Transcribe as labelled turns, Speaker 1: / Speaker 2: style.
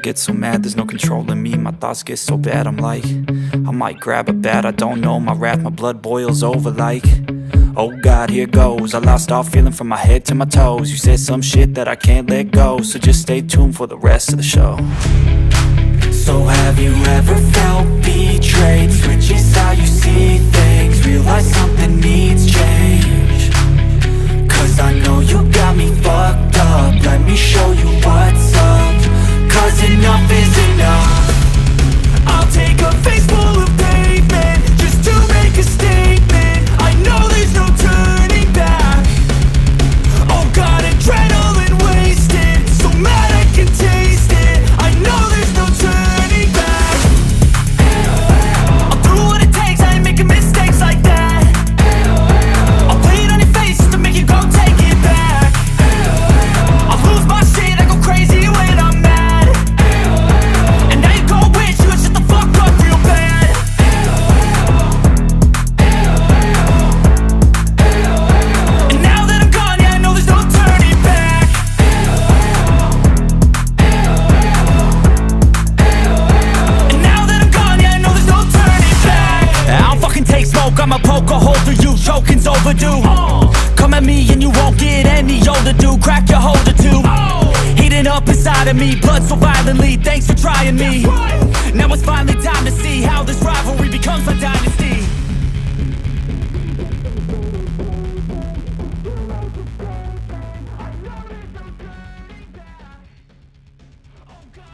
Speaker 1: get so mad, there's no controlling me. My thoughts get so bad, I'm like, I might grab a bat, I don't know. My wrath, my blood boils over like, oh God, here goes. I lost all feeling from my head to my toes. You said some shit that I can't let go, so just stay tuned for the rest of the show. So have you ever felt betrayed? Switches how you see things, realize something needs change. Cause I know you got me fucked up, let me show you what's up. Cause enough is enough. I'll take a face full of pavement just to make a statement. I know there's no turning back. Oh God, adrenaline wasted, so mad I can taste it. I know there's no turning back. I'll do what it takes, I ain't making mistakes like that. I'll play it on your face just to make you go take it back. I'll lose my shit, I go crazy when I'm mad. And now you go wish you would shut the fuck up real bad. And now that I'm gone, yeah, I know there's no turning back. And now that I'm gone, yeah, I know there's no turning back. I don't fucking take smoke, I'ma poke a hole through you, choking's overdue. Come at me and you won't get any older, dude. Crack your holder too. Heating up inside of me, blood so violently. Thanks for trying me. Now it's finally time to see how this rivalry becomes a dynasty.